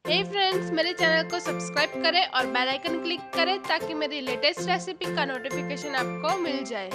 हे friends, मेरे channel को subscribe करें और बेल आइकन क्लिक करें ताकि मेरी लेटेस्ट रेसिपी का नोटिफिकेशन आपको मिल जाए।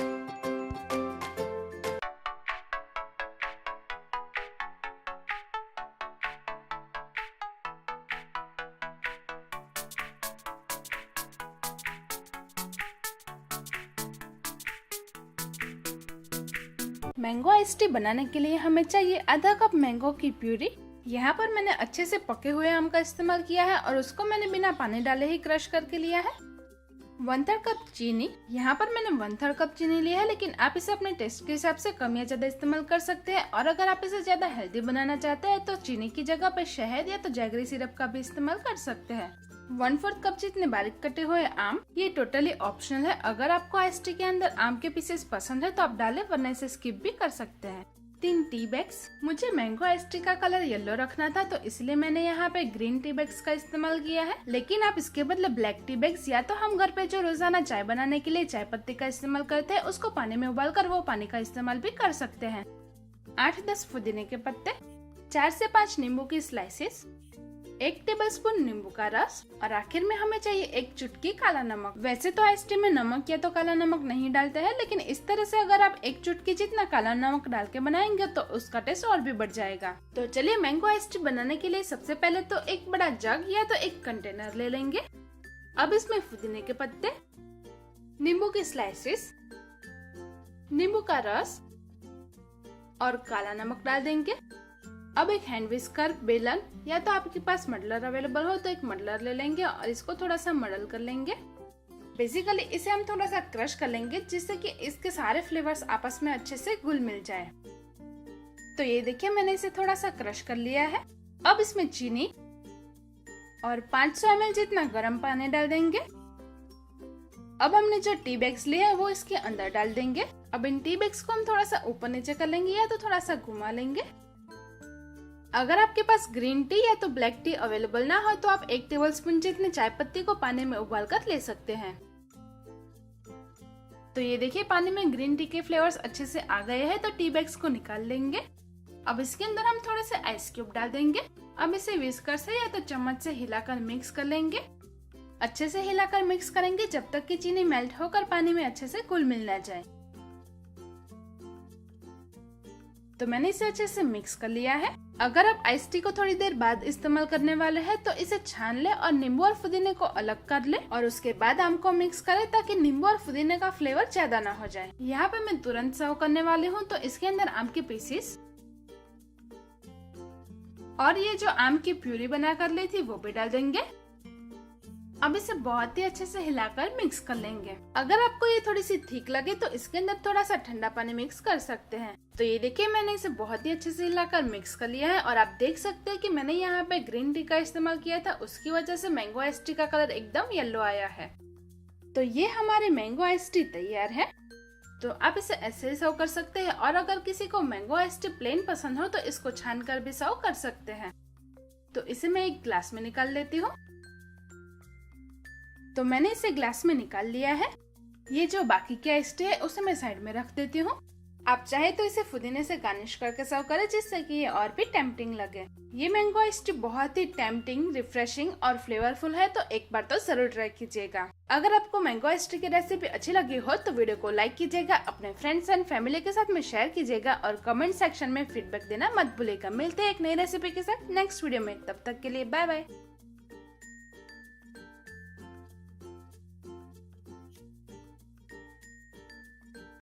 मैंगो आइस टी बनाने के लिए हमें चाहिए आधा कप मैंगो की प्यूरी। यहाँ पर मैंने अच्छे से पके हुए आम का इस्तेमाल किया है और उसको मैंने बिना पानी डाले ही क्रश करके लिया है। 1/3 कप चीनी, यहाँ पर मैंने 1/3 कप चीनी लिया है, लेकिन आप इसे अपने टेस्ट के हिसाब से कम या ज्यादा इस्तेमाल कर सकते हैं। और अगर आप इसे ज्यादा हेल्दी बनाना चाहते हैं तो चीनी की जगह पे शहद या तो जैगरी सिरप का भी इस्तेमाल कर सकते हैं। 1/4 कप जितने बारीक कटे हुए आम, ये टोटली ऑप्शनल है। अगर आपको आइस टी के अंदर आम के पीसेस पसंद है तो आप डालें, वरना इसे स्किप भी कर सकते हैं। 3 टी बैग्स, मुझे मैंगो आइस टी का कलर येलो रखना था तो इसलिए मैंने यहाँ पे ग्रीन टी बैग्स का इस्तेमाल किया है, लेकिन आप इसके बदले ब्लैक टी बैग्स या तो हम घर पे जो रोजाना चाय बनाने के लिए चाय पत्ती का इस्तेमाल करते हैं उसको पानी में उबाल कर वो पानी का इस्तेमाल भी कर सकते हैं। 8-10 पुदीने के पत्ते, 4 से 5 नींबू की स्लाइसेस, 1 टेबलस्पून नींबू का रस और आखिर में हमें चाहिए 1 चुटकी काला नमक। वैसे तो आइस टी में नमक या तो काला नमक नहीं डालते हैं, लेकिन इस तरह से अगर आप 1 चुटकी जितना काला नमक डाल के बनाएंगे तो उसका टेस्ट और भी बढ़ जाएगा। तो चलिए मैंगो आइस टी बनाने के लिए सबसे पहले तो एक बड़ा जग या तो एक कंटेनर ले लेंगे। अब इसमें पुदीने के पत्ते, नींबू की स्लाइसेस, नींबू का रस और काला नमक डाल देंगे। अब एक हैंड विस्कर, बेलन या तो आपके पास मडलर अवेलेबल हो तो एक मडलर ले लेंगे और इसको थोड़ा सा मडल कर लेंगे। बेसिकली इसे हम थोड़ा सा क्रश कर लेंगे जिससे कि इसके सारे फ्लेवर्स आपस में अच्छे से घुल मिल जाए। तो ये देखिए मैंने इसे थोड़ा सा क्रश कर लिया है। अब इसमें चीनी और 500 ml जितना गर्म पानी डाल देंगे। अब हमने जो टी बैग्स लिए हैं वो इसके अंदर डाल देंगे। अब इन टी बैग्स को हम थोड़ा सा ऊपर नीचे कर लेंगे या तो थोड़ा सा घुमा लेंगे। अगर आपके पास ग्रीन टी या तो ब्लैक टी अवेलेबल ना हो तो आप 1 टेबलस्पून जितने चाय पत्ती को पानी में उबाल कर ले सकते हैं। तो ये देखिए पानी में ग्रीन टी के फ्लेवर्स अच्छे से आ गए हैं, तो टी बैग्स को निकाल लेंगे। अब इसके अंदर हम थोड़े से आइस क्यूब डाल देंगे। अब इसे विस्कर से या तो चम्मच से हिलाकर मिक्स कर लेंगे। अच्छे से हिलाकर मिक्स करेंगे जब तक कि चीनी मेल्ट होकर पानी में अच्छे से घुल मिल ना जाए। तो मैंने इसे अच्छे से मिक्स कर लिया है। अगर आप आइस टी को थोड़ी देर बाद इस्तेमाल करने वाले हैं तो इसे छान ले और नींबू और पुदीने को अलग कर ले और उसके बाद आम को मिक्स करें ताकि नींबू और पुदीने का फ्लेवर ज्यादा ना हो जाए। यहाँ पे मैं तुरंत सर्व करने वाली हूँ तो इसके अंदर आम के पीसेस और ये जो आम की प्यूरी बना कर ली थी वो भी डाल देंगे। अब इसे बहुत ही अच्छे से हिलाकर मिक्स कर लेंगे। अगर आपको ये थोड़ी सी ठीक लगे तो इसके अंदर थोड़ा सा ठंडा पानी मिक्स कर सकते हैं। तो ये देखिए मैंने इसे बहुत ही अच्छे से हिलाकर मिक्स कर लिया है और आप देख सकते हैं कि मैंने यहाँ पे ग्रीन टी का इस्तेमाल किया था, उसकी वजह से मैंगो आइस टी का कलर एकदम येलो आया है। तो ये हमारे मैंगो आइस टी तैयार है। तो आप इसे ऐसे ही सर्व कर सकते हैं और अगर किसी को मैंगो आइस टी प्लेन पसंद हो तो इसको छान कर भी सर्व कर सकते हैं। तो इसे मैं एक ग्लास में निकाल लेती हूँ। तो मैंने इसे ग्लास में निकाल लिया है। ये जो बाकी की आइस टी है उसे मैं साइड में रख देती हूँ। आप चाहे तो इसे पुदीने से गार्निश करके सर्व करें जिससे कि ये और भी टेम्पटिंग लगे। ये मैंगो आइस टी बहुत ही टेम्पटिंग, रिफ्रेशिंग और फ्लेवरफुल है, तो एक बार तो जरूर ट्राई कीजिएगा। अगर आपको मैंगो आइस टी की रेसिपी अच्छी लगी हो तो वीडियो को लाइक कीजिएगा, अपने फ्रेंड्स एंड फैमिली के साथ में शेयर कीजिएगा और कमेंट सेक्शन में फीडबैक देना मत भूलिएगा। मिलते हैं एक नई रेसिपी के साथ नेक्स्ट वीडियो में, तब तक के लिए बाय बाय।